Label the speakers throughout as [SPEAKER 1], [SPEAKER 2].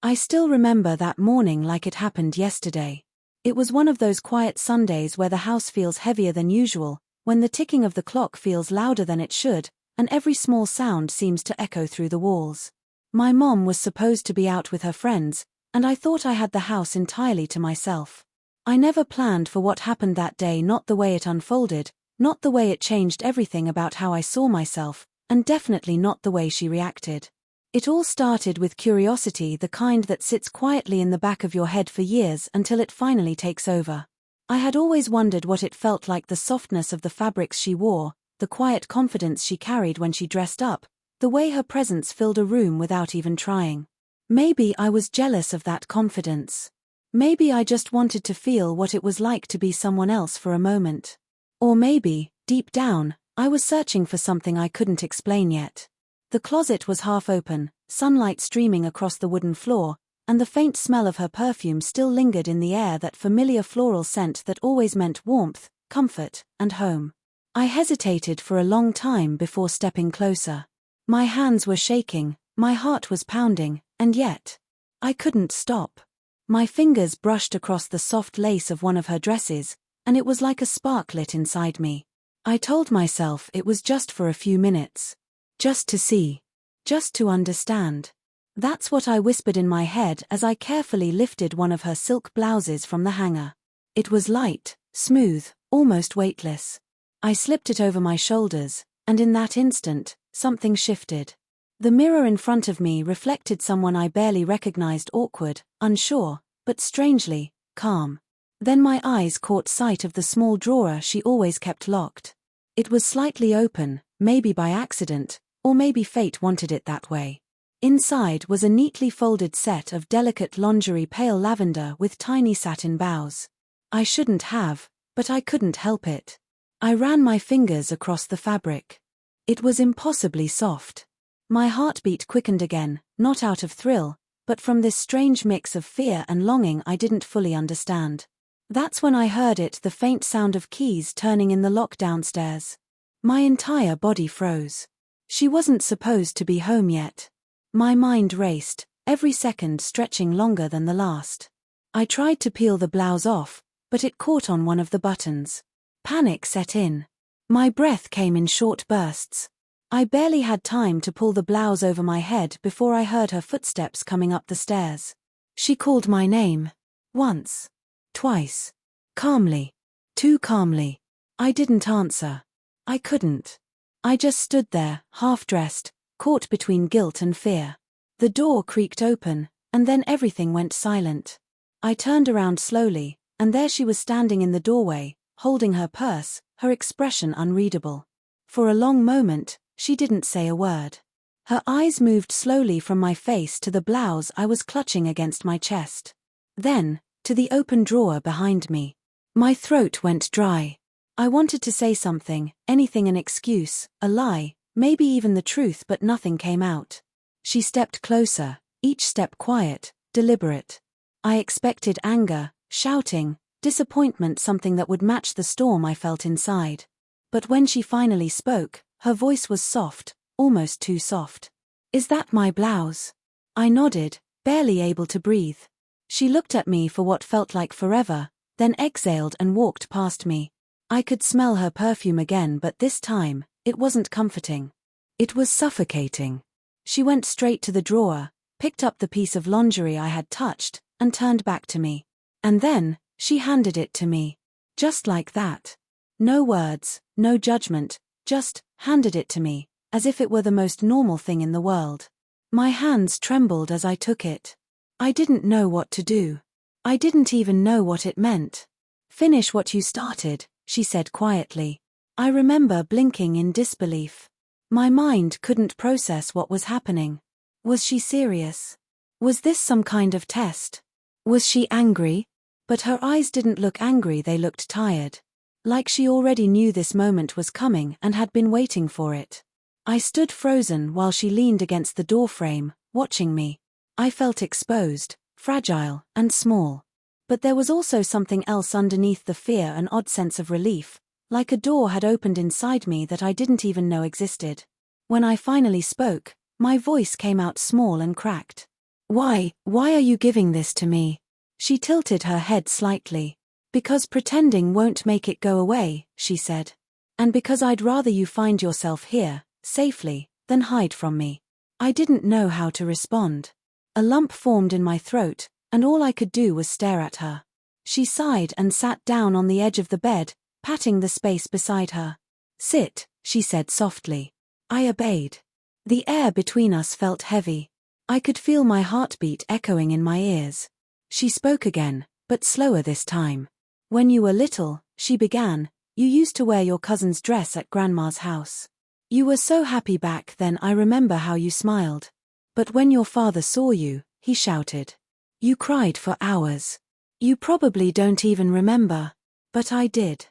[SPEAKER 1] I still remember that morning like it happened yesterday. It was one of those quiet Sundays where the house feels heavier than usual, when the ticking of the clock feels louder than it should, and every small sound seems to echo through the walls. My mom was supposed to be out with her friends, and I thought I had the house entirely to myself. I never planned for what happened that day, not the way it unfolded, not the way it changed everything about how I saw myself, and definitely not the way she reacted. It all started with curiosity, the kind that sits quietly in the back of your head for years until it finally takes over. I had always wondered what it felt like, the softness of the fabrics she wore, the quiet confidence she carried when she dressed up, the way her presence filled a room without even trying. Maybe I was jealous of that confidence. Maybe I just wanted to feel what it was like to be someone else for a moment. Or maybe, deep down, I was searching for something I couldn't explain yet. The closet was half open, sunlight streaming across the wooden floor, and the faint smell of her perfume still lingered in the air, that familiar floral scent that always meant warmth, comfort, and home. I hesitated for a long time before stepping closer. My hands were shaking, my heart was pounding, and yet I couldn't stop. My fingers brushed across the soft lace of one of her dresses, and it was like a spark lit inside me. I told myself it was just for a few minutes. Just to see. Just to understand. That's what I whispered in my head as I carefully lifted one of her silk blouses from the hanger. It was light, smooth, almost weightless. I slipped it over my shoulders, and in that instant, something shifted. The mirror in front of me reflected someone I barely recognized, awkward, unsure, but strangely calm. Then my eyes caught sight of the small drawer she always kept locked. It was slightly open, maybe by accident, or maybe fate wanted it that way. Inside was a neatly folded set of delicate lingerie, pale lavender with tiny satin bows. I shouldn't have, but I couldn't help it. I ran my fingers across the fabric. It was impossibly soft. My heartbeat quickened again, not out of thrill, but from this strange mix of fear and longing I didn't fully understand. That's when I heard it, the faint sound of keys turning in the lock downstairs. My entire body froze. She wasn't supposed to be home yet. My mind raced, every second stretching longer than the last. I tried to peel the blouse off, but it caught on one of the buttons. Panic set in. My breath came in short bursts. I barely had time to pull the blouse over my head before I heard her footsteps coming up the stairs. She called my name. Once. Twice. Calmly. Too calmly. I didn't answer. I couldn't. I just stood there, half-dressed, caught between guilt and fear. The door creaked open, and then everything went silent. I turned around slowly, and there she was standing in the doorway, holding her purse, her expression unreadable. For a long moment, she didn't say a word. Her eyes moved slowly from my face to the blouse I was clutching against my chest. Then, to the open drawer behind me. My throat went dry. I wanted to say something, anything, an excuse, a lie, maybe even the truth, but nothing came out. She stepped closer, each step quiet, deliberate. I expected anger, shouting, disappointment, something that would match the storm I felt inside. But when she finally spoke, her voice was soft, almost too soft. "Is that my blouse?" I nodded, barely able to breathe. She looked at me for what felt like forever, then exhaled and walked past me. I could smell her perfume again, but this time, it wasn't comforting. It was suffocating. She went straight to the drawer, picked up the piece of lingerie I had touched, and turned back to me. And then, she handed it to me. Just like that. No words, no judgment, just handed it to me, as if it were the most normal thing in the world. My hands trembled as I took it. I didn't know what to do. I didn't even know what it meant. "Finish what you started," she said quietly. I remember blinking in disbelief. My mind couldn't process what was happening. Was she serious? Was this some kind of test? Was she angry? But her eyes didn't look angry, they looked tired. Like she already knew this moment was coming and had been waiting for it. I stood frozen while she leaned against the doorframe, watching me. I felt exposed, fragile, and small. But there was also something else underneath the fear, an odd sense of relief, like a door had opened inside me that I didn't even know existed. When I finally spoke, my voice came out small and cracked. Why are you giving this to me? She tilted her head slightly. Because pretending won't make it go away, she said. And because I'd rather you find yourself here, safely, than hide from me. I didn't know how to respond. A lump formed in my throat, and all I could do was stare at her. She sighed and sat down on the edge of the bed, patting the space beside her. Sit, she said softly. I obeyed. The air between us felt heavy. I could feel my heartbeat echoing in my ears. She spoke again, but slower this time. When you were little, she began, you used to wear your cousin's dress at Grandma's house. You were so happy back then. I remember how you smiled. But when your father saw you, he shouted. You cried for hours. You probably don't even remember. But I did.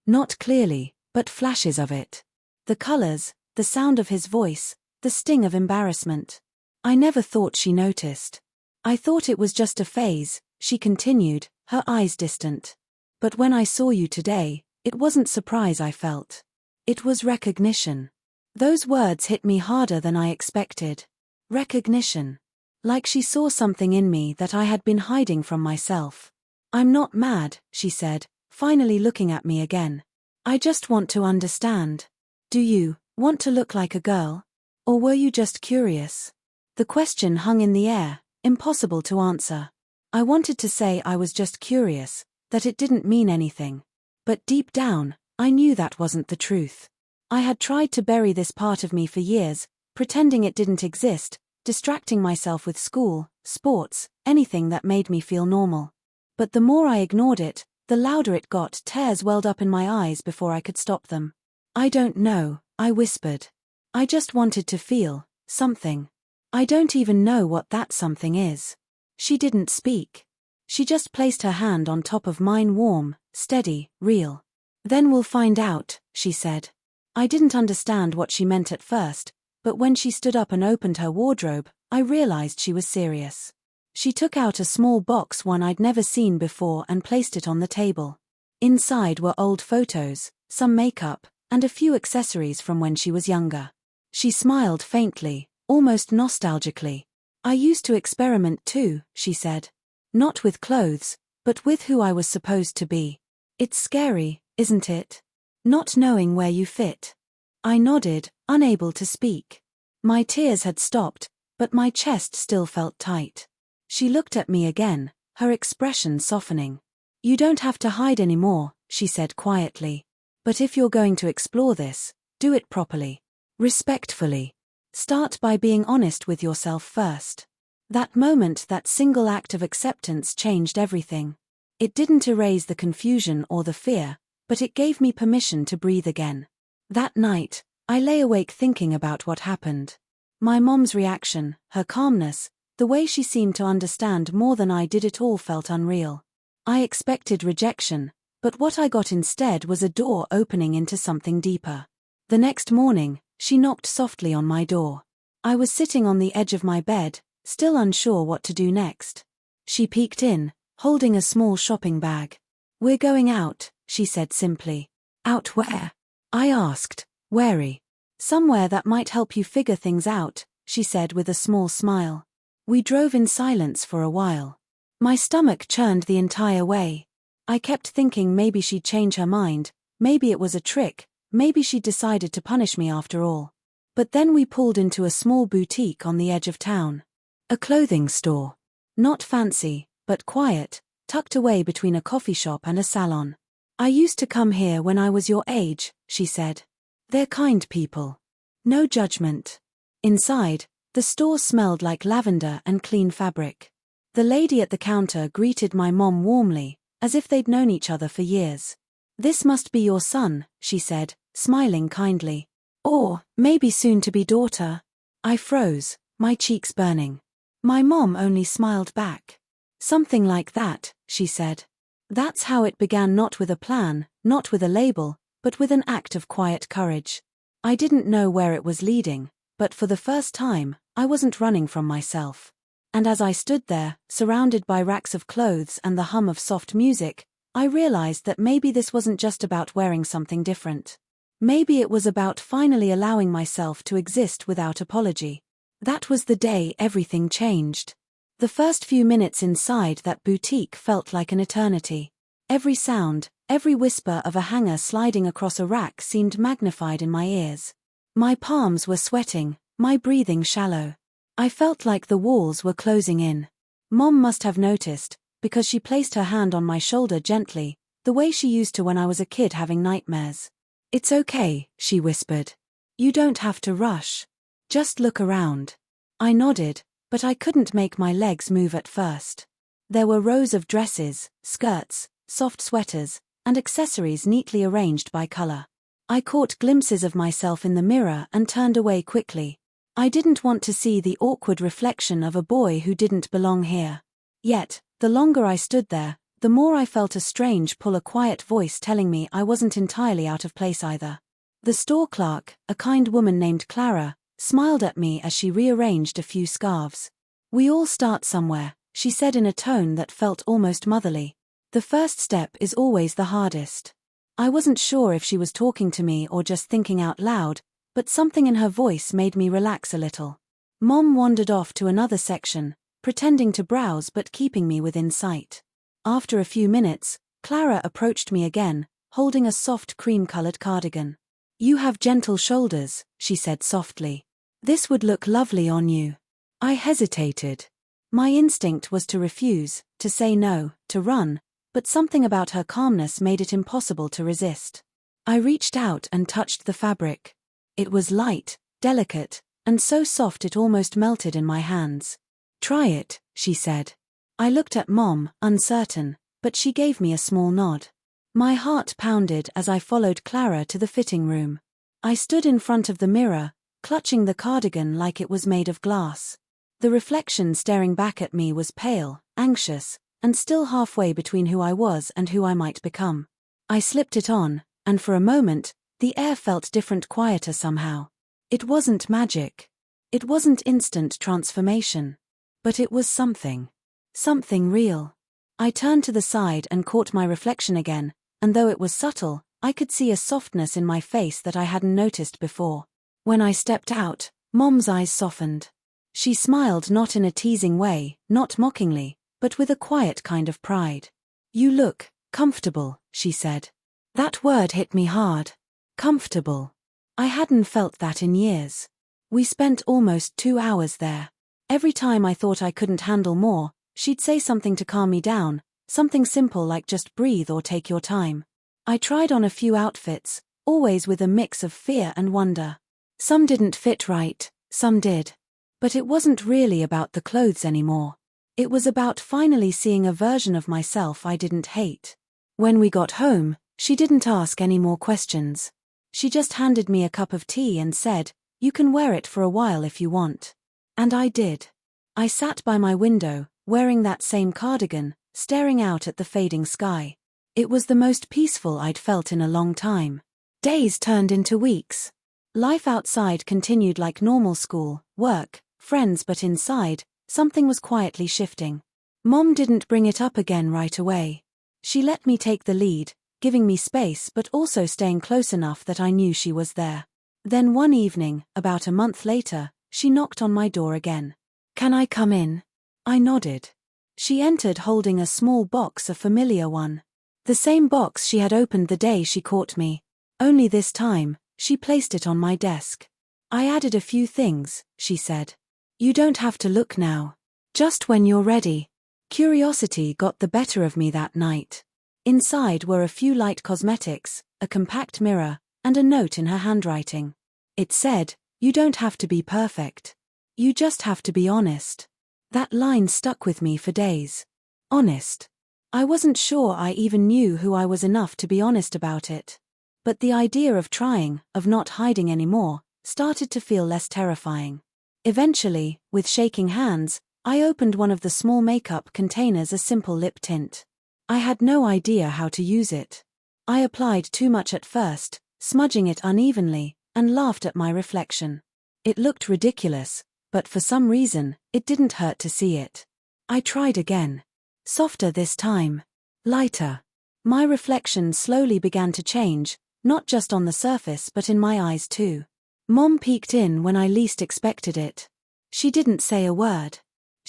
[SPEAKER 1] Not clearly, but flashes of it. The colors, the sound of his voice, the sting of embarrassment. I never thought she noticed. I thought it was just a phase, she continued, her eyes distant. But when I saw you today, it wasn't surprise I felt. It was recognition. Those words hit me harder than I expected. Recognition. Like she saw something in me that I had been hiding from myself. I'm not mad, she said, finally looking at me again. I just want to understand. Do you want to look like a girl? Or were you just curious? The question hung in the air, impossible to answer. I wanted to say I was just curious, that it didn't mean anything. But deep down, I knew that wasn't the truth. I had tried to bury this part of me for years, pretending it didn't exist, distracting myself with school, sports, anything that made me feel normal. But the more I ignored it, the louder it got. Tears welled up in my eyes before I could stop them. I don't know, I whispered. I just wanted to feel something. I don't even know what that something is. She didn't speak. She just placed her hand on top of mine, warm, steady, real. Then we'll find out, she said. I didn't understand what she meant at first, but when she stood up and opened her wardrobe, I realized she was serious. She took out a small box, one I'd never seen before, and placed it on the table. Inside were old photos, some makeup, and a few accessories from when she was younger. She smiled faintly, almost nostalgically. I used to experiment too, she said. Not with clothes, but with who I was supposed to be. It's scary, isn't it? Not knowing where you fit. I nodded, unable to speak. My tears had stopped, but my chest still felt tight. She looked at me again, her expression softening. You don't have to hide anymore, she said quietly. But if you're going to explore this, do it properly. Respectfully. Start by being honest with yourself first. That moment, that single act of acceptance changed everything. It didn't erase the confusion or the fear, but it gave me permission to breathe again. That night, I lay awake thinking about what happened. My mom's reaction, her calmness, the way she seemed to understand more than I did, it all felt unreal. I expected rejection, but what I got instead was a door opening into something deeper. The next morning, she knocked softly on my door. I was sitting on the edge of my bed, still unsure what to do next. She peeked in, holding a small shopping bag. We're going out, she said simply. Out where? I asked, wary. Somewhere that might help you figure things out, she said with a small smile. We drove in silence for a while. My stomach churned the entire way. I kept thinking maybe she'd change her mind, maybe it was a trick, maybe she'd decided to punish me after all. But then we pulled into a small boutique on the edge of town. A clothing store. Not fancy, but quiet, tucked away between a coffee shop and a salon. I used to come here when I was your age, she said. They're kind people. No judgment. Inside, the store smelled like lavender and clean fabric. The lady at the counter greeted my mom warmly, as if they'd known each other for years. This must be your son, she said, smiling kindly. Or, maybe soon-to-be daughter. I froze, my cheeks burning. My mom only smiled back. Something like that, she said. That's how it began, not with a plan, not with a label, but with an act of quiet courage. I didn't know where it was leading, but for the first time, I wasn't running from myself. And as I stood there, surrounded by racks of clothes and the hum of soft music, I realized that maybe this wasn't just about wearing something different. Maybe it was about finally allowing myself to exist without apology. That was the day everything changed. The first few minutes inside that boutique felt like an eternity. Every sound, every whisper of a hanger sliding across a rack seemed magnified in my ears. My palms were sweating, my breathing shallow. I felt like the walls were closing in. Mom must have noticed, because she placed her hand on my shoulder gently, the way she used to when I was a kid having nightmares. "It's okay," she whispered. "You don't have to rush. Just look around." I nodded, but I couldn't make my legs move at first. There were rows of dresses, skirts, soft sweaters, and accessories neatly arranged by color. I caught glimpses of myself in the mirror and turned away quickly. I didn't want to see the awkward reflection of a boy who didn't belong here. Yet, the longer I stood there, the more I felt a strange pull, a quiet voice telling me I wasn't entirely out of place either. The store clerk, a kind woman named Clara, smiled at me as she rearranged a few scarves. "We all start somewhere," she said in a tone that felt almost motherly. "The first step is always the hardest." I wasn't sure if she was talking to me or just thinking out loud, but something in her voice made me relax a little. Mom wandered off to another section, pretending to browse but keeping me within sight. After a few minutes, Clara approached me again, holding a soft cream-colored cardigan. "You have gentle shoulders," she said softly. "This would look lovely on you." I hesitated. My instinct was to refuse, to say no, to run, but something about her calmness made it impossible to resist. I reached out and touched the fabric. It was light, delicate, and so soft it almost melted in my hands. "Try it," she said. I looked at Mom, uncertain, but she gave me a small nod. My heart pounded as I followed Clara to the fitting room. I stood in front of the mirror, clutching the cardigan like it was made of glass. The reflection staring back at me was pale, anxious, and still halfway between who I was and who I might become. I slipped it on, and for a moment, the air felt different, quieter somehow. It wasn't magic. It wasn't instant transformation. But it was something. Something real. I turned to the side and caught my reflection again, and though it was subtle, I could see a softness in my face that I hadn't noticed before. When I stepped out, Mom's eyes softened. She smiled, not in a teasing way, not mockingly, but with a quiet kind of pride. "You look comfortable," she said. That word hit me hard. Comfortable. I hadn't felt that in years. We spent almost 2 hours there. Every time I thought I couldn't handle more, she'd say something to calm me down, something simple like just breathe or take your time. I tried on a few outfits, always with a mix of fear and wonder. Some didn't fit right, some did. But it wasn't really about the clothes anymore. It was about finally seeing a version of myself I didn't hate. When we got home, she didn't ask any more questions. She just handed me a cup of tea and said, "You can wear it for a while if you want." And I did. I sat by my window, wearing that same cardigan, staring out at the fading sky. It was the most peaceful I'd felt in a long time. Days turned into weeks. Life outside continued like normal: school, work, friends, but inside, something was quietly shifting. Mom didn't bring it up again right away. She let me take the lead, giving me space but also staying close enough that I knew she was there. Then one evening, about a month later, she knocked on my door again. "Can I come in?" I nodded. She entered holding a small box, a familiar one. The same box she had opened the day she caught me. Only this time, she placed it on my desk. "I added a few things," she said. "You don't have to look now. Just when you're ready." Curiosity got the better of me that night. Inside were a few light cosmetics, a compact mirror, and a note in her handwriting. It said, "You don't have to be perfect. You just have to be honest." That line stuck with me for days. Honest. I wasn't sure I even knew who I was enough to be honest about it. But the idea of trying, of not hiding anymore, started to feel less terrifying. Eventually, with shaking hands, I opened one of the small makeup containers, a simple lip tint. I had no idea how to use it. I applied too much at first, smudging it unevenly, and laughed at my reflection. It looked ridiculous, but for some reason, it didn't hurt to see it. I tried again. Softer this time. Lighter. My reflection slowly began to change, not just on the surface but in my eyes too. Mom peeked in when I least expected it. She didn't say a word.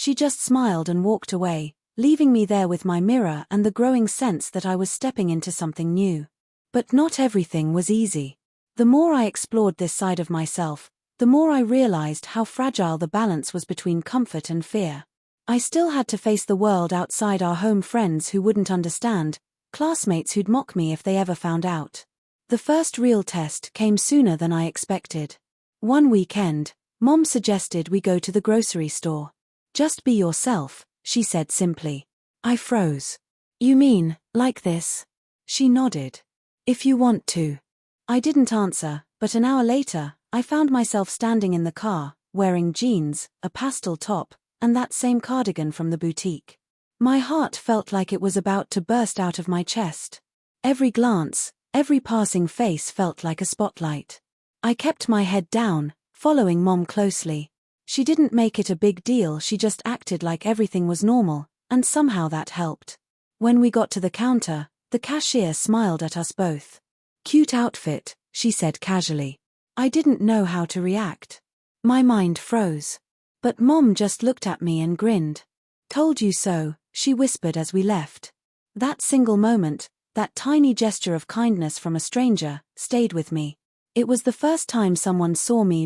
[SPEAKER 1] She just smiled and walked away, leaving me there with my mirror and the growing sense that I was stepping into something new. But not everything was easy. The more I explored this side of myself, the more I realized how fragile the balance was between comfort and fear. I still had to face the world outside our home, friends who wouldn't understand, classmates who'd mock me if they ever found out. The first real test came sooner than I expected. One weekend, Mom suggested we go to the grocery store. "Just be yourself," she said simply. I froze. "You mean, like this?" She nodded. "If you want to." I didn't answer, but an hour later, I found myself standing in the car, wearing jeans, a pastel top, and that same cardigan from the boutique. My heart felt like it was about to burst out of my chest. Every glance, every passing face felt like a spotlight. I kept my head down, following Mom closely. She didn't make it a big deal, she just acted like everything was normal, and somehow that helped. When we got to the counter, the cashier smiled at us both. "Cute outfit," she said casually. I didn't know how to react. My mind froze. But Mom just looked at me and grinned. "Told you so," she whispered as we left. That single moment, that tiny gesture of kindness from a stranger, stayed with me. It was the first time someone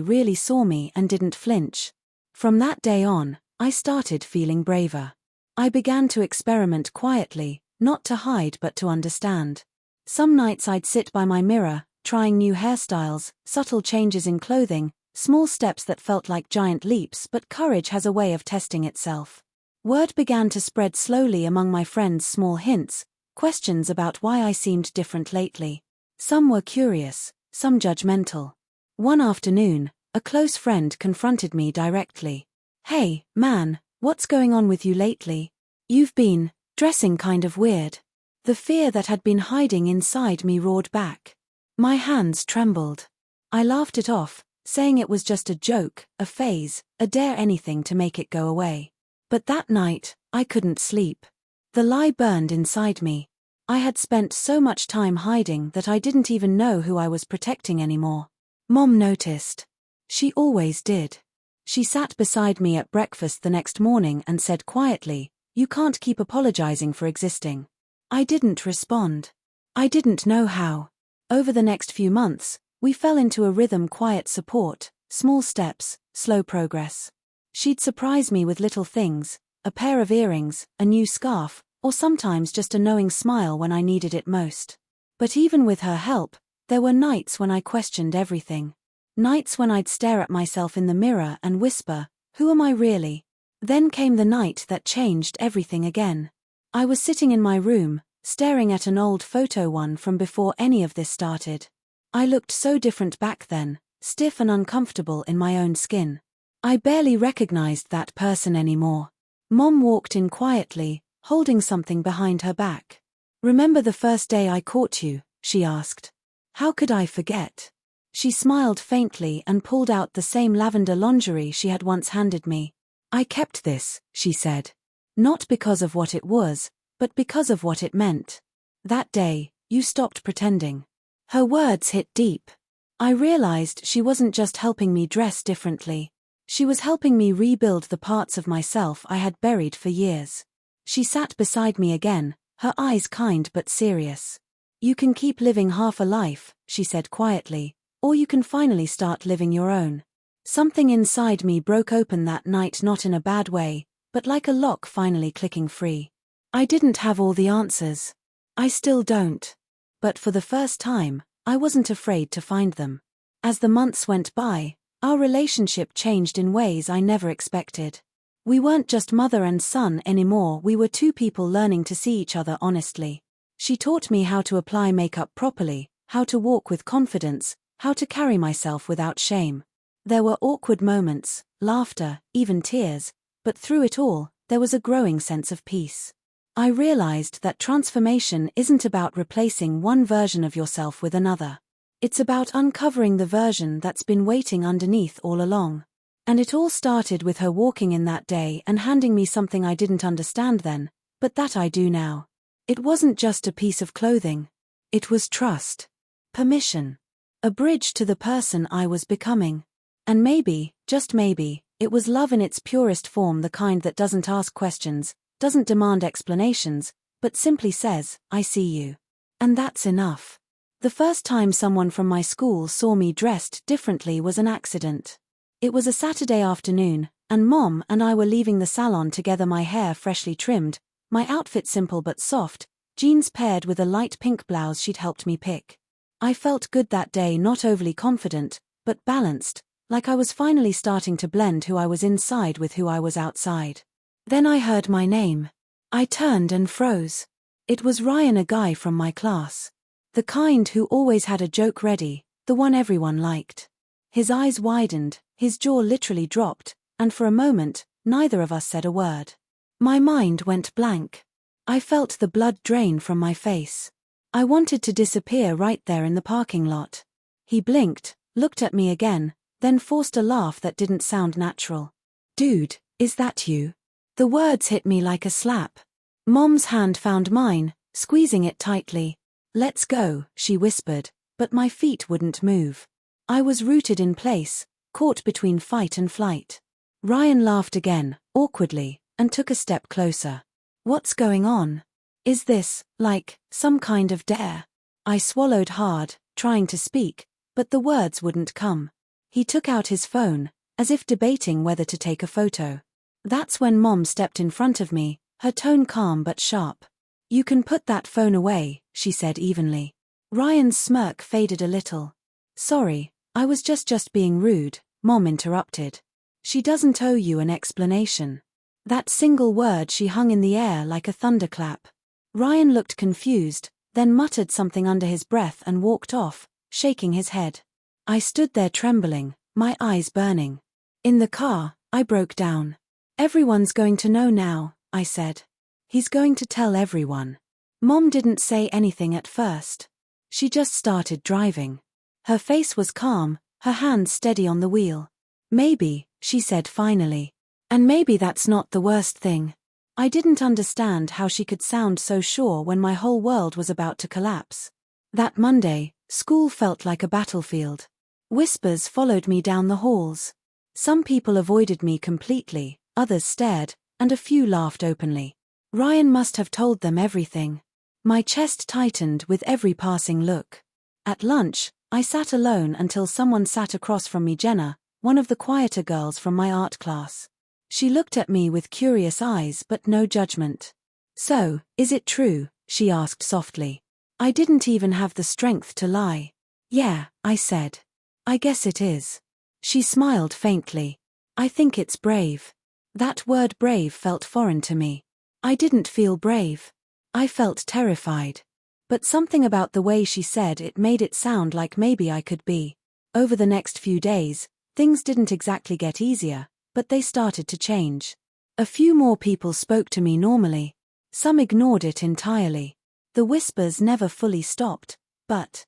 [SPEAKER 1] really saw me and didn't flinch. From that day on, I started feeling braver. I began to experiment quietly, not to hide but to understand. Some nights I'd sit by my mirror, trying new hairstyles, subtle changes in clothing, small steps that felt like giant leaps, but courage has a way of testing itself. Word began to spread slowly among my friends, small hints, questions about why I seemed different lately. Some were curious, some judgmental. One afternoon, a close friend confronted me directly. "Hey, man, what's going on with you lately? You've been dressing kind of weird." The fear that had been hiding inside me roared back. My hands trembled. I laughed it off, saying it was just a joke, a phase, a dare, anything to make it go away. But that night, I couldn't sleep. The lie burned inside me. I had spent so much time hiding that I didn't even know who I was protecting anymore. Mom noticed. She always did. She sat beside me at breakfast the next morning and said quietly, "You can't keep apologizing for existing." I didn't respond. I didn't know how. Over the next few months, we fell into a rhythm: quiet support, small steps, slow progress. She'd surprise me with little things, a pair of earrings, a new scarf, or sometimes just a knowing smile when I needed it most. But even with her help, there were nights when I questioned everything. Nights when I'd stare at myself in the mirror and whisper, "Who am I really?" Then came the night that changed everything again. I was sitting in my room, staring at an old photo, one from before any of this started. I looked so different back then, stiff and uncomfortable in my own skin. I barely recognized that person anymore. Mom walked in quietly, holding something behind her back. "Remember the first day I caught you?" she asked. How could I forget? She smiled faintly and pulled out the same lavender lingerie she had once handed me. "I kept this," she said. "Not because of what it was, but because of what it meant. That day, you stopped pretending." Her words hit deep. I realized she wasn't just helping me dress differently. She was helping me rebuild the parts of myself I had buried for years. She sat beside me again, her eyes kind but serious. "You can keep living half a life," she said quietly, "or you can finally start living your own." Something inside me broke open that night, not in a bad way, but like a lock finally clicking free. I didn't have all the answers. I still don't. But for the first time, I wasn't afraid to find them. As the months went by, our relationship changed in ways I never expected. We weren't just mother and son anymore, we were two people learning to see each other honestly. She taught me how to apply makeup properly, how to walk with confidence, how to carry myself without shame. There were awkward moments, laughter, even tears, but through it all, there was a growing sense of peace. I realized that transformation isn't about replacing one version of yourself with another. It's about uncovering the version that's been waiting underneath all along. And it all started with her walking in that day and handing me something I didn't understand then, but that I do now. It wasn't just a piece of clothing. It was trust. Permission. A bridge to the person I was becoming. And maybe, just maybe, It was love in its purest form, the kind that doesn't ask questions, doesn't demand explanations, but simply says, I see you. And that's enough. The first time someone from my school saw me dressed differently was an accident. It was a Saturday afternoon, and Mom and I were leaving the salon together, my hair freshly trimmed, my outfit simple but soft, jeans paired with a light pink blouse she'd helped me pick. I felt good that day, not overly confident, but balanced, like I was finally starting to blend who I was inside with who I was outside. Then I heard my name. I turned and froze. It was Ryan, a guy from my class. The kind who always had a joke ready, the one everyone liked. His eyes widened, his jaw literally dropped, and for a moment, neither of us said a word. My mind went blank. I felt the blood drain from my face. I wanted to disappear right there in the parking lot. He blinked, looked at me again, then forced a laugh that didn't sound natural. Dude, is that you? The words hit me like a slap. Mom's hand found mine, squeezing it tightly. Let's go, she whispered, but my feet wouldn't move. I was rooted in place, caught between fight and flight. Ryan laughed again, awkwardly, and took a step closer. What's going on? Is this, like, some kind of dare? I swallowed hard, trying to speak, but the words wouldn't come. He took out his phone, as if debating whether to take a photo. That's when Mom stepped in front of me, her tone calm but sharp. You can put that phone away, she said evenly. Ryan's smirk faded a little. Sorry, I was just being rude, Mom interrupted. She doesn't owe you an explanation. That single word she hung in the air like a thunderclap. Ryan looked confused, then muttered something under his breath and walked off, shaking his head. I stood there trembling, my eyes burning. In the car, I broke down. Everyone's going to know now, I said. He's going to tell everyone. Mom didn't say anything at first. She just started driving. Her face was calm, her hands steady on the wheel. Maybe, she said finally. And maybe that's not the worst thing. I didn't understand how she could sound so sure when my whole world was about to collapse. That Monday, school felt like a battlefield. Whispers followed me down the halls. Some people avoided me completely, others stared, and a few laughed openly. Ryan must have told them everything. My chest tightened with every passing look. At lunch, I sat alone until someone sat across from me, Jenna, one of the quieter girls from my art class. She looked at me with curious eyes but no judgment. So, is it true? She asked softly. I didn't even have the strength to lie. Yeah, I said. I guess it is. She smiled faintly. I think it's brave. That word brave felt foreign to me. I didn't feel brave. I felt terrified. But something about the way she said it made it sound like maybe I could be. Over the next few days, things didn't exactly get easier, but they started to change. A few more people spoke to me normally. Some ignored it entirely. The whispers never fully stopped, but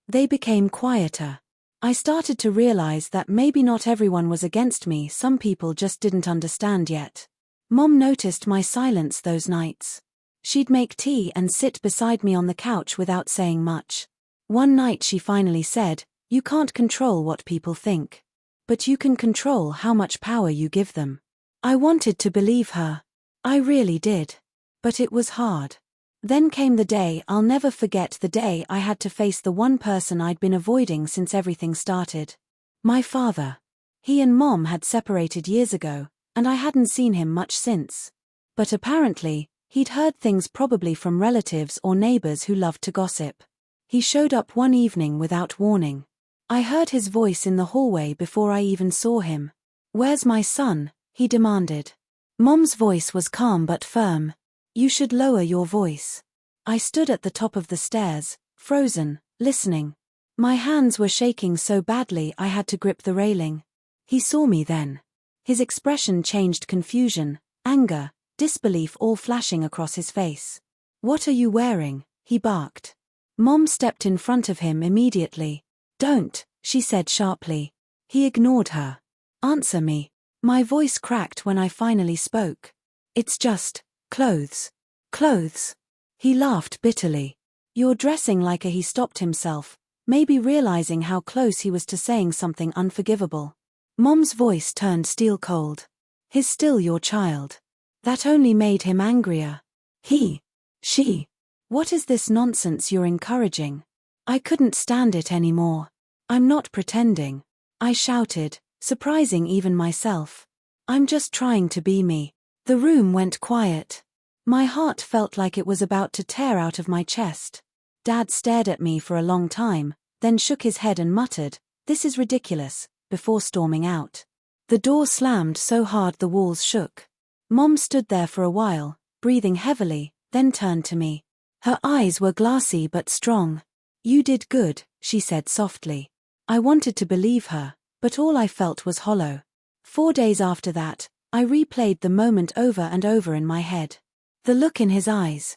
[SPEAKER 1] they became quieter. I started to realize that maybe not everyone was against me, some people just didn't understand yet. Mom noticed my silence those nights. She'd make tea and sit beside me on the couch without saying much. One night she finally said, "You can't control what people think. But you can control how much power you give them." I wanted to believe her. I really did. But it was hard. Then came the day I'll never forget, the day I had to face the one person I'd been avoiding since everything started. My father. He and Mom had separated years ago, and I hadn't seen him much since. But apparently, he'd heard things, probably from relatives or neighbors who loved to gossip. He showed up one evening without warning. I heard his voice in the hallway before I even saw him. "Where's my son?" he demanded. Mom's voice was calm but firm. "You should lower your voice." I stood at the top of the stairs, frozen, listening. My hands were shaking so badly I had to grip the railing. He saw me then. His expression changed: confusion, anger, disbelief, all flashing across his face. "What are you wearing?" he barked. Mom stepped in front of him immediately. "Don't," she said sharply. He ignored her. "Answer me." My voice cracked when I finally spoke. "It's just clothes." "Clothes?" He laughed bitterly. "You're dressing like a..." He stopped himself, maybe realizing how close he was to saying something unforgivable. Mom's voice turned steel cold. He's still your child. That only made him angrier. She. What is this nonsense you're encouraging? I couldn't stand it anymore. I'm not pretending, I shouted, surprising even myself. I'm just trying to be me. The room went quiet. My heart felt like it was about to tear out of my chest. Dad stared at me for a long time, then shook his head and muttered, "This is ridiculous," before storming out. The door slammed so hard the walls shook. Mom stood there for a while, breathing heavily, then turned to me. Her eyes were glassy but strong. "You did good," she said softly. I wanted to believe her, but all I felt was hollow. 4 days after that, I replayed the moment over and over in my head. The look in his eyes.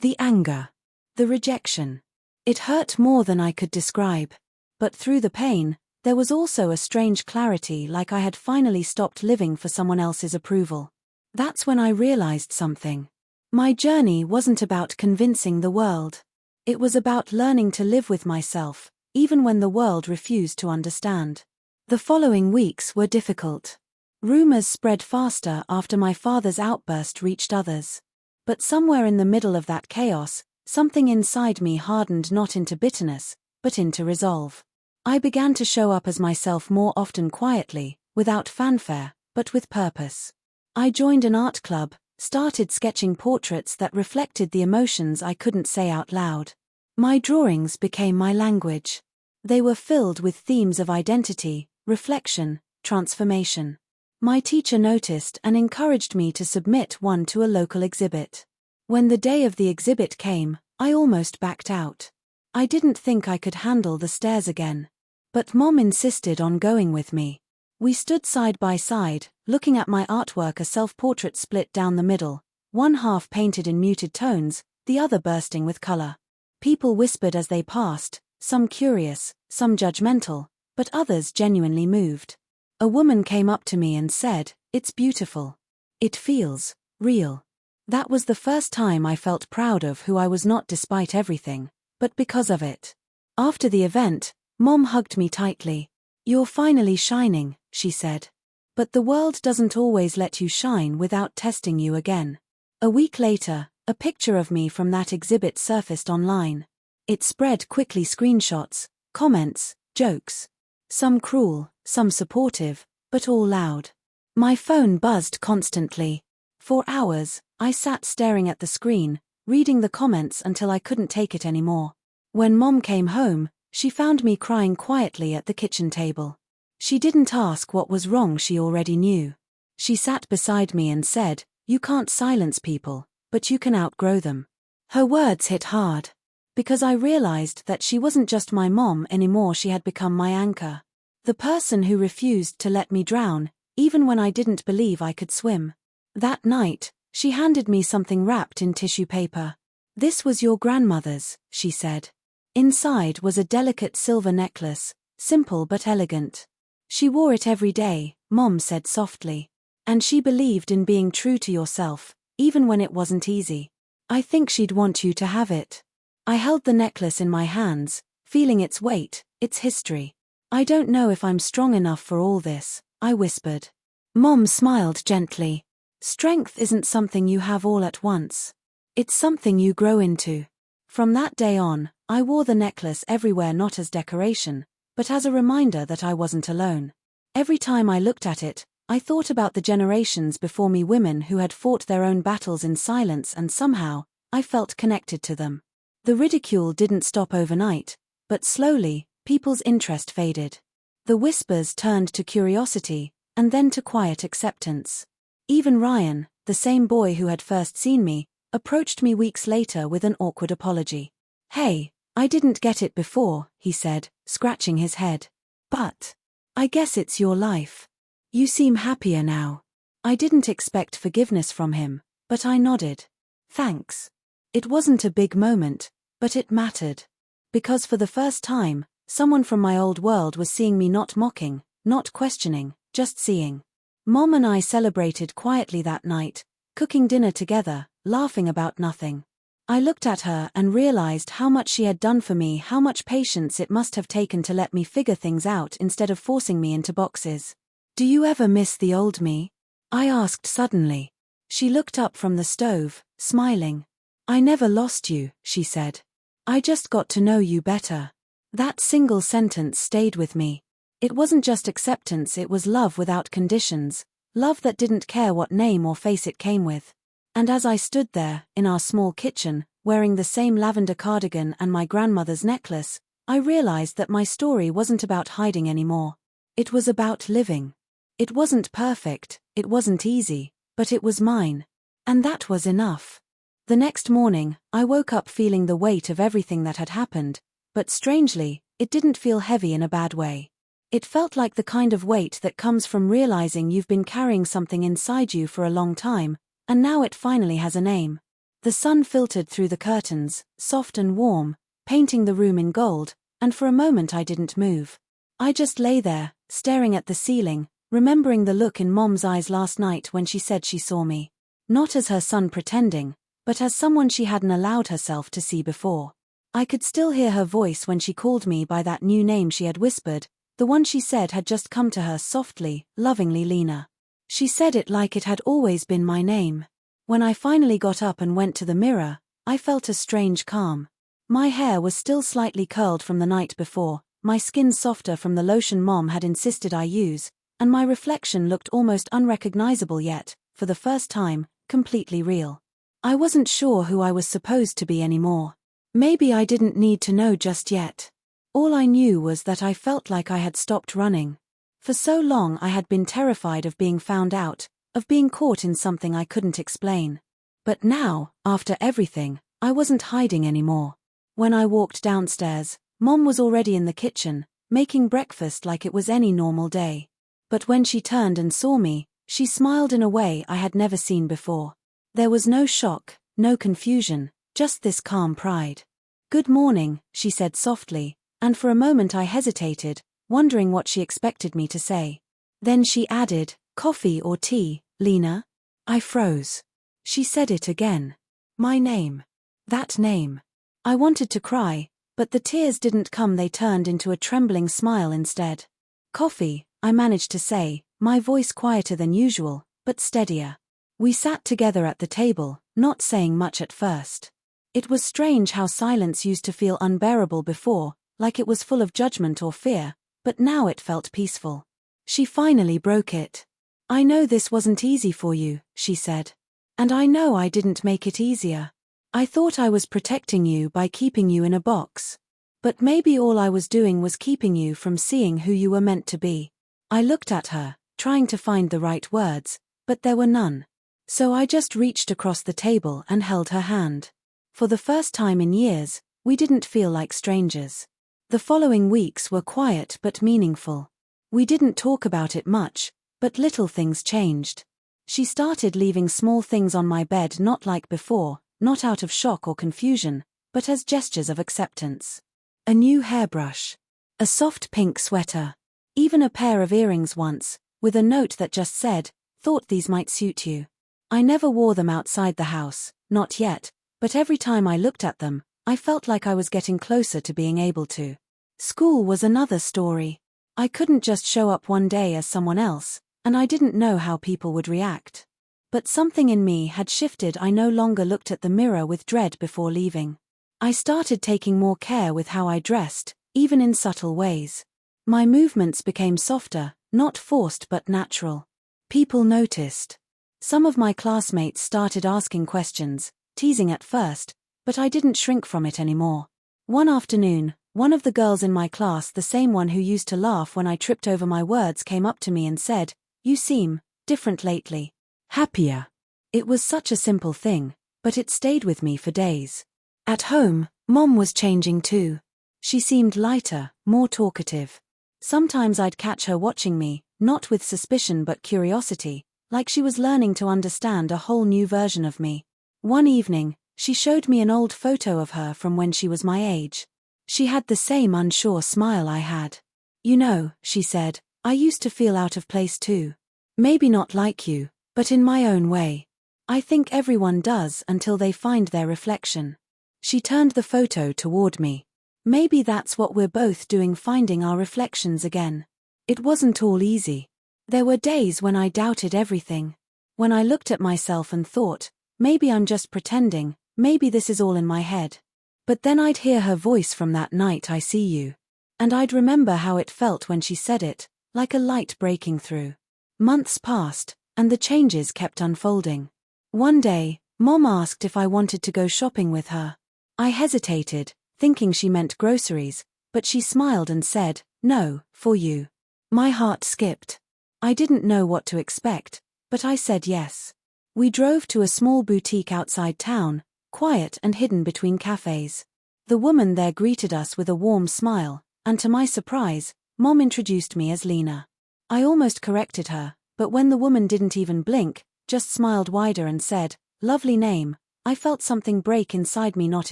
[SPEAKER 1] The anger. The rejection. It hurt more than I could describe. But through the pain, there was also a strange clarity, like I had finally stopped living for someone else's approval. That's when I realized something. My journey wasn't about convincing the world. It was about learning to live with myself, even when the world refused to understand. The following weeks were difficult. Rumors spread faster after my father's outburst reached others. But somewhere in the middle of that chaos, something inside me hardened not into bitterness, but into resolve. I began to show up as myself more often quietly, without fanfare, but with purpose. I joined an art club, started sketching portraits that reflected the emotions I couldn't say out loud. My drawings became my language. They were filled with themes of identity, reflection, transformation. My teacher noticed and encouraged me to submit one to a local exhibit. When the day of the exhibit came, I almost backed out. I didn't think I could handle the stairs again. But Mom insisted on going with me. We stood side by side, looking at my artwork, a self-portrait split down the middle, one half painted in muted tones, the other bursting with color. People whispered as they passed, some curious, some judgmental, but others genuinely moved. A woman came up to me and said, "It's beautiful. It feels real." That was the first time I felt proud of who I was, not despite everything, but because of it. After the event, Mom hugged me tightly. "You're finally shining," she said. "But the world doesn't always let you shine without testing you again." A week later, a picture of me from that exhibit surfaced online. It spread quickly, screenshots, comments, jokes. Some cruel, some supportive, but all loud. My phone buzzed constantly. For hours, I sat staring at the screen, reading the comments until I couldn't take it anymore. When Mom came home, she found me crying quietly at the kitchen table. She didn't ask what was wrong, she already knew. She sat beside me and said, "You can't silence people, but you can outgrow them." Her words hit hard. Because I realized that she wasn't just my mom anymore, she had become my anchor. The person who refused to let me drown, even when I didn't believe I could swim. That night, she handed me something wrapped in tissue paper. "This was your grandmother's," she said. Inside was a delicate silver necklace, simple but elegant. "She wore it every day," Mom said softly. "And she believed in being true to yourself, even when it wasn't easy. I think she'd want you to have it." I held the necklace in my hands, feeling its weight, its history. "I don't know if I'm strong enough for all this," I whispered. Mom smiled gently. "Strength isn't something you have all at once. It's something you grow into." From that day on, I wore the necklace everywhere, not as decoration, but as a reminder that I wasn't alone. Every time I looked at it, I thought about the generations before me, women who had fought their own battles in silence, and somehow, I felt connected to them. The ridicule didn't stop overnight, but slowly, people's interest faded. The whispers turned to curiosity, and then to quiet acceptance. Even Ryan, the same boy who had first seen me, approached me weeks later with an awkward apology. "Hey, I didn't get it before," he said, scratching his head. "But I guess it's your life. You seem happier now." I didn't expect forgiveness from him, but I nodded. "Thanks." It wasn't a big moment, but it mattered. Because for the first time, someone from my old world was seeing me, not mocking, not questioning, just seeing. Mom and I celebrated quietly that night, cooking dinner together, laughing about nothing. I looked at her and realized how much she had done for me, how much patience it must have taken to let me figure things out instead of forcing me into boxes. Do you ever miss the old me? I asked suddenly. She looked up from the stove, smiling. I never lost you, she said. I just got to know you better. That single sentence stayed with me. It wasn't just acceptance, it was love without conditions, love that didn't care what name or face it came with. And as I stood there, in our small kitchen, wearing the same lavender cardigan and my grandmother's necklace, I realized that my story wasn't about hiding anymore. It was about living. It wasn't perfect, it wasn't easy, but it was mine. And that was enough. The next morning, I woke up feeling the weight of everything that had happened, but strangely, it didn't feel heavy in a bad way. It felt like the kind of weight that comes from realizing you've been carrying something inside you for a long time, and now it finally has a name. The sun filtered through the curtains, soft and warm, painting the room in gold, and for a moment I didn't move. I just lay there, staring at the ceiling, remembering the look in Mom's eyes last night when she said she saw me. Not as her son pretending, but as someone she hadn't allowed herself to see before. I could still hear her voice when she called me by that new name she had whispered, the one she said had just come to her softly, lovingly, Lena. She said it like it had always been my name. When I finally got up and went to the mirror, I felt a strange calm. My hair was still slightly curled from the night before, my skin softer from the lotion Mom had insisted I use, and my reflection looked almost unrecognizable yet, for the first time, completely real. I wasn't sure who I was supposed to be anymore. Maybe I didn't need to know just yet. All I knew was that I felt like I had stopped running. For so long I had been terrified of being found out, of being caught in something I couldn't explain. But now, after everything, I wasn't hiding anymore. When I walked downstairs, Mom was already in the kitchen, making breakfast like it was any normal day. But when she turned and saw me, she smiled in a way I had never seen before. There was no shock, no confusion, just this calm pride. "Good morning," she said softly, and for a moment I hesitated, wondering what she expected me to say. Then she added, "Coffee or tea, Lena?" I froze. She said it again. My name. That name. I wanted to cry, but the tears didn't come, they turned into a trembling smile instead. "Coffee," I managed to say, my voice quieter than usual, but steadier. We sat together at the table, not saying much at first. It was strange how silence used to feel unbearable before, like it was full of judgment or fear, but now it felt peaceful. She finally broke it. "I know this wasn't easy for you," she said. "And I know I didn't make it easier. I thought I was protecting you by keeping you in a box. But maybe all I was doing was keeping you from seeing who you were meant to be." I looked at her, trying to find the right words, but there were none. So I just reached across the table and held her hand. For the first time in years, we didn't feel like strangers. The following weeks were quiet but meaningful. We didn't talk about it much, but little things changed. She started leaving small things on my bed, not like before, not out of shock or confusion, but as gestures of acceptance. A new hairbrush. A soft pink sweater. Even a pair of earrings once, with a note that just said, "Thought these might suit you." I never wore them outside the house, not yet, but every time I looked at them, I felt like I was getting closer to being able to. School was another story. I couldn't just show up one day as someone else, and I didn't know how people would react. But something in me had shifted. I no longer looked at the mirror with dread before leaving. I started taking more care with how I dressed, even in subtle ways. My movements became softer, not forced but natural. People noticed. Some of my classmates started asking questions, teasing at first, but I didn't shrink from it anymore. One afternoon, one of the girls in my class, the same one who used to laugh when I tripped over my words, came up to me and said, "You seem different lately. Happier." It was such a simple thing, but it stayed with me for days. At home, Mom was changing too. She seemed lighter, more talkative. Sometimes I'd catch her watching me, not with suspicion but curiosity, like she was learning to understand a whole new version of me. One evening, she showed me an old photo of her from when she was my age. She had the same unsure smile I had. "You know," she said, "I used to feel out of place too. Maybe not like you, but in my own way. I think everyone does until they find their reflection." She turned the photo toward me. "Maybe that's what we're both doing, finding our reflections again. It wasn't all easy. There were days when I doubted everything. When I looked at myself and thought, maybe I'm just pretending, maybe this is all in my head. But then I'd hear her voice from that night, I see you. And I'd remember how it felt when she said it, like a light breaking through. Months passed, and the changes kept unfolding. One day, Mom asked if I wanted to go shopping with her. I hesitated, thinking she meant groceries, but she smiled and said, "No, for you." My heart skipped. I didn't know what to expect, but I said yes. We drove to a small boutique outside town, quiet and hidden between cafes. The woman there greeted us with a warm smile, and to my surprise, Mom introduced me as Lena. I almost corrected her, but when the woman didn't even blink, just smiled wider and said, "Lovely name," I felt something break inside me, not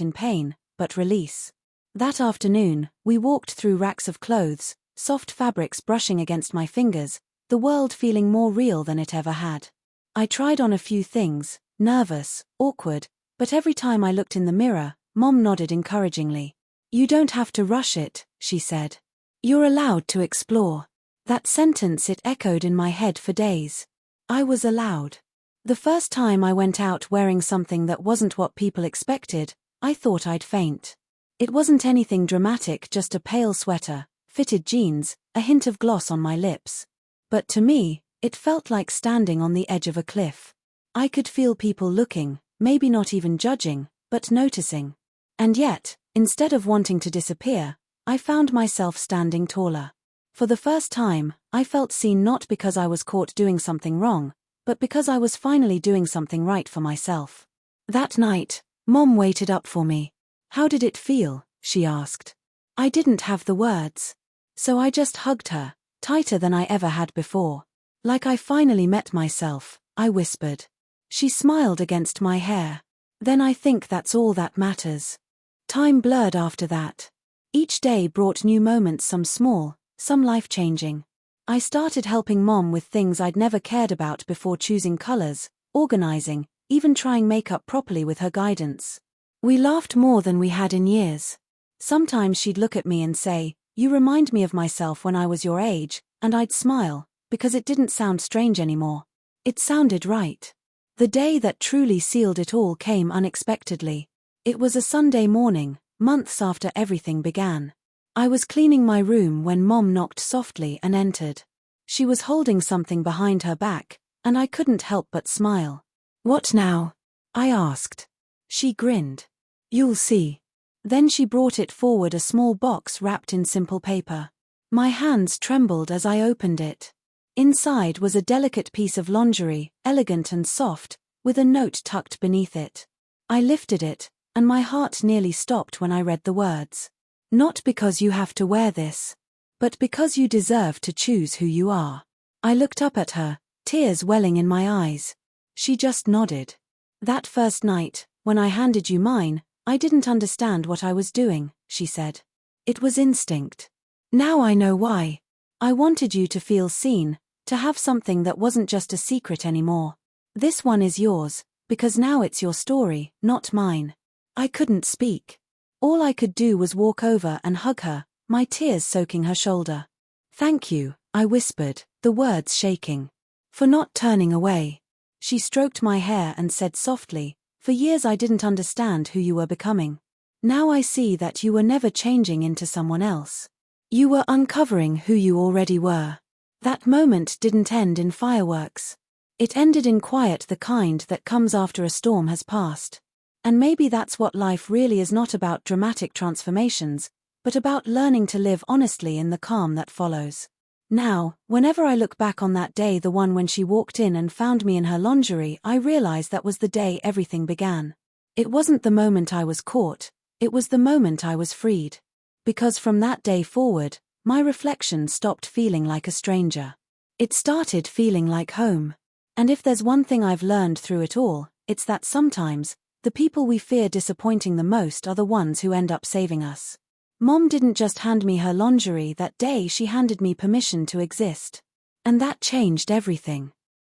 [SPEAKER 1] in pain, but release. That afternoon, we walked through racks of clothes, soft fabrics brushing against my fingers, the world feeling more real than it ever had. I tried on a few things, nervous, awkward, but every time I looked in the mirror, Mom nodded encouragingly. "You don't have to rush it," she said. "You're allowed to explore." That sentence, it echoed in my head for days. I was allowed. The first time I went out wearing something that wasn't what people expected, I thought I'd faint. It wasn't anything dramatic, just a pale sweater, fitted jeans, a hint of gloss on my lips. But to me, it felt like standing on the edge of a cliff. I could feel people looking, maybe not even judging, but noticing. And yet, instead of wanting to disappear, I found myself standing taller. For the first time, I felt seen, not because I was caught doing something wrong, but because I was finally doing something right for myself. That night, Mom waited up for me. "How did it feel?" she asked. I didn't have the words. So I just hugged her, tighter than I ever had before. "Like I finally met myself," I whispered. She smiled against my hair. "Then I think that's all that matters." Time blurred after that. Each day brought new moments, some small, some life-changing. I started helping Mom with things I'd never cared about before, choosing colors, organizing, even trying makeup properly with her guidance. We laughed more than we had in years. Sometimes she'd look at me and say, "You remind me of myself when I was your age," and I'd smile, because it didn't sound strange anymore. It sounded right. The day that truly sealed it all came unexpectedly. It was a Sunday morning, months after everything began. I was cleaning my room when Mom knocked softly and entered. She was holding something behind her back, and I couldn't help but smile. "What now?" I asked. She grinned. "You'll see." Then she brought it forward, a small box wrapped in simple paper. My hands trembled as I opened it. Inside was a delicate piece of lingerie, elegant and soft, with a note tucked beneath it. I lifted it, and my heart nearly stopped when I read the words. "Not because you have to wear this, but because you deserve to choose who you are." I looked up at her, tears welling in my eyes. She just nodded. "That first night, when I handed you mine, I didn't understand what I was doing," she said. "It was instinct. Now I know why. I wanted you to feel seen, to have something that wasn't just a secret anymore. This one is yours, because now it's your story, not mine." I couldn't speak. All I could do was walk over and hug her, my tears soaking her shoulder. "Thank you," I whispered, the words shaking. "For not turning away." She stroked my hair and said softly, "For years I didn't understand who you were becoming. Now I see that you were never changing into someone else. You were uncovering who you already were." That moment didn't end in fireworks. It ended in quiet, the kind that comes after a storm has passed. And maybe that's what life really is, not about dramatic transformations, but about learning to live honestly in the calm that follows. Now, whenever I look back on that day, the one when she walked in and found me in her lingerie, I realize that was the day everything began. It wasn't the moment I was caught, it was the moment I was freed. Because from that day forward, my reflection stopped feeling like a stranger. It started feeling like home. And if there's one thing I've learned through it all, it's that sometimes, the people we fear disappointing the most are the ones who end up saving us. Mom didn't just hand me her lingerie that day, she handed me permission to exist. And that changed everything.